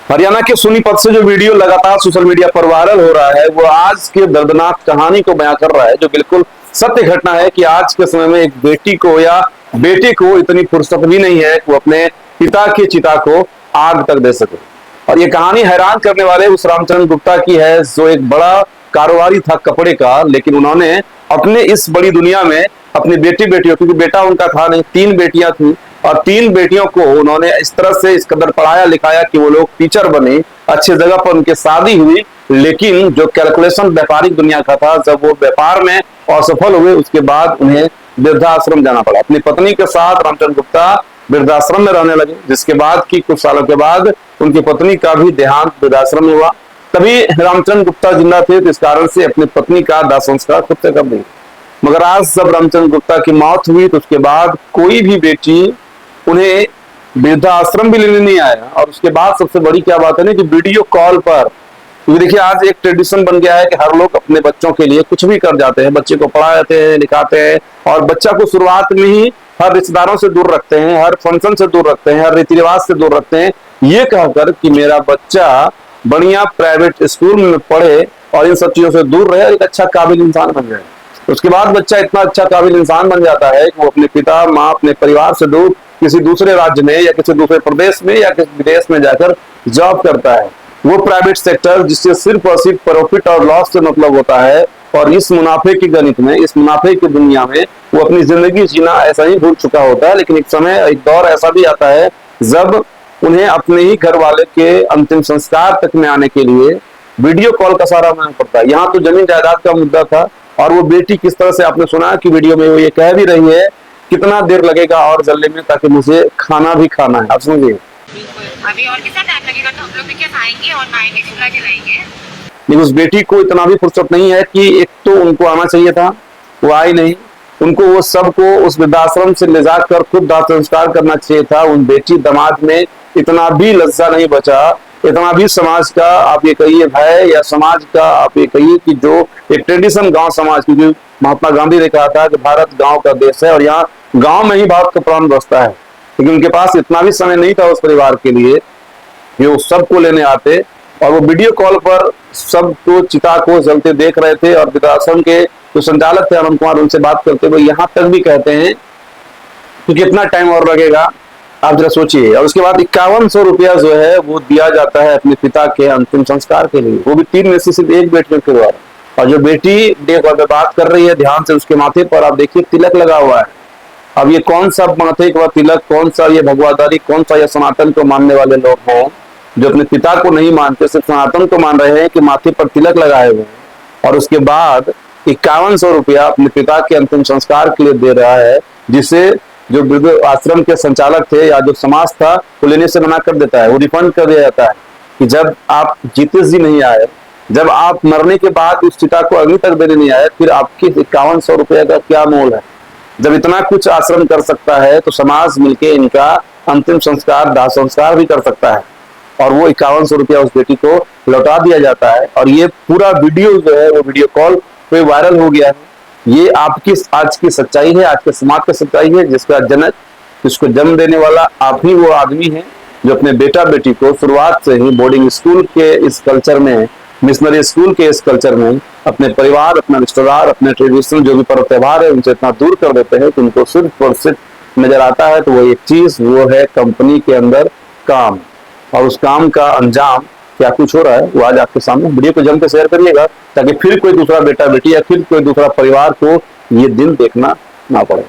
हरियाणा के सोनीपत से जो वीडियो लगातार सोशल मीडिया पर वायरल हो रहा है, वो आज के दर्दनाक कहानी को बयां कर रहा है, जो बिल्कुल सत्य घटना है कि आज के समय में एक बेटी को या बेटे को इतनी फुर्सत भी नहीं है कि वो अपने पिता की चिता को आग तक दे सके। और ये कहानी हैरान करने वाले उस रामचंद्र गुप्ता की है, जो एक बड़ा कारोबारी था कपड़े का, लेकिन उन्होंने अपने इस बड़ी दुनिया में अपनी बेटियों, क्योंकि बेटा उनका था नहीं, 3 बेटियां थी, और 3 बेटियों को उन्होंने इस तरह से इस कदर पढ़ाया लिखाया कि वो लोग टीचर बने, अच्छी जगह पर उनकी शादी हुई। लेकिन जो कैलकुलेशन व्यापारिक दुनिया का था, जब वो व्यापार में असफल हुए, उसके बाद उन्हें वृद्धाश्रम जाना पड़ा। अपनी पत्नी के साथ रामचंद्र गुप्ता वृद्धाश्रम में रहने लगे, जिसके बाद की कुछ सालों के बाद उनकी पत्नी का भी देहांत वृद्धाश्रम में हुआ। तभी रामचंद्र गुप्ता जिंदा थे, तो इस कारण से अपनी पत्नी का दाह संस्कार खुद से कर दिया। मगर आज जब रामचंद्र गुप्ता की मौत हुई, तो उसके बाद कोई भी बेटी उन्हें वृद्धाश्रम भी लेने नहीं आया। और उसके बाद सबसे बड़ी क्या बात है ना, कि वीडियो कॉल पर, क्योंकि देखिए आज एक ट्रेडिशन बन गया है कि हर लोग अपने बच्चों के लिए कुछ भी कर जाते हैं, बच्चे को पढ़ाते हैं, लिखाते हैं, और बच्चा को शुरुआत में ही हर रिश्तेदारों से दूर रखते हैं, हर फंक्शन से दूर रखते हैं, हर रीति रिवाज से दूर रखते हैं, ये कहकर कि मेरा बच्चा बढ़िया प्राइवेट स्कूल में पढ़े और इन सब चीजों से दूर रहे और एक अच्छा काबिल इंसान बन जाए। उसके बाद बच्चा इतना अच्छा काबिल इंसान बन जाता है कि वो अपने पिता माँ, अपने परिवार से दूर किसी दूसरे राज्य में या किसी दूसरे प्रदेश में या किसी विदेश में जाकर जॉब करता है। वो प्राइवेट सेक्टर जिससे सिर्फ और सिर्फ प्रॉफिट और लॉस से मतलब होता है, और इस मुनाफे की गणित में, इस मुनाफे की दुनिया में वो अपनी जिंदगी जीना ऐसा ही भूल चुका होता है। लेकिन एक दौर ऐसा भी आता है जब उन्हें अपने ही घर वाले के अंतिम संस्कार तक में आने के लिए वीडियो कॉल का सहारा लेना पड़ता है। यहाँ तो जमीन जायदाद का मुद्दा था, और वो बेटी किस तरह से, आपने सुना कि वीडियो में वो ये कह भी रही है, कितना देर लगेगा और जलने में, ताकि मुझे खाना भी खाना है। आप समझिए, अभी और कितना टाइम लगेगा, तो हम लोग भी क्या खाएंगे और नाएंगे, चूल्हा जलाएंगे। लेकिन उस बेटी को इतना भी फुर्सत नहीं है कि एक तो उनको आना चाहिए था, वो आई नहीं। उनको वो सबको उस वृद्धाश्रम से ले जाकर खुद दाह संस्कार करना चाहिए था। उन बेटी दामाद में इतना भी लज्जा नहीं बचा, इतना भी समाज का आप ये कहिए भय, या समाज का आप ये कहिए कि जो एक ट्रेडिशन गांव समाज की, महात्मा गांधी ने कहा था कि भारत गांव का देश है और यहाँ गांव में ही भारत का प्राण बसता है। लेकिन उनके पास इतना भी समय नहीं था उस परिवार के लिए कि वो सबको लेने आते, और वो वीडियो कॉल पर सबको चिता को जलते देख रहे थे। और वृद्धाश्रम के जो संचालक थे अनंत कुमार, उनसे बात करते हुए यहाँ तक भी कहते हैं कि कितना टाइम और लगेगा, आप जरा सोचिए। और उसके बाद 5100 रुपया जो है वो दिया जाता है अपने पिता के अंतिम संस्कार के लिए, वो भी 3 में से सिर्फ एक बेटी के द्वारा। और जो बेटी देख और बात कर रही है ध्यान से, उसके माथे पर आप देखिए तिलक लगा हुआ है। अब ये कौन सा माथे का तिलक, कौन सा ये भगवादारी, कौन सा ये सनातन को मानने वाले लोग हैं जो अपने पिता को नहीं मानते, सिर्फ सनातन को मान रहे हैं कि माथे पर तिलक लगाए हुए हैं। और उसके बाद 5100 रुपया अपने पिता के अंतिम संस्कार के लिए दे रहा है, जिसे जो वृद्ध आश्रम के संचालक थे या जो समाज था वो लेने से मना कर देता है, वो रिफंड कर दिया जाता है कि जब आप जीते जी नहीं आए, जब आप मरने के बाद उस चिता को अग्नि तक देने नहीं आए, फिर आपके 5100 रुपये का क्या मोल है। जब इतना कुछ आश्रम कर सकता है, तो समाज मिलके इनका अंतिम संस्कार, दाह संस्कार भी कर सकता है। और वो 5100 रुपया उस बेटी को लौटा दिया जाता है। और ये पूरा वीडियो जो है वो वीडियो कॉल पे वायरल हो गया है। ये आपकी आज की सच्चाई है, आज के समाज की सच्चाई है, जिसका जनक, जिसको जन्म देने वाला आप ही वो आदमी है जो अपने बेटा बेटी को शुरुआत से ही बोर्डिंग स्कूल के इस कल्चर में, मिशनरी स्कूल के इस कल्चर में अपने परिवार, अपने रिश्तेदार, अपने ट्रेडिशनल जो भी पर्व त्योहार है उनसे इतना दूर कर देते हैं कि उनको सिर्फ और सिर्फ नजर आता है तो वो एक चीज, वो है कंपनी के अंदर काम। और उस काम का अंजाम क्या कुछ हो रहा है वो आज आपके सामने। वीडियो को जम के शेयर करिएगा, ताकि फिर कोई दूसरा बेटा बेटी या फिर कोई दूसरा परिवार को ये दिन देखना ना पड़े।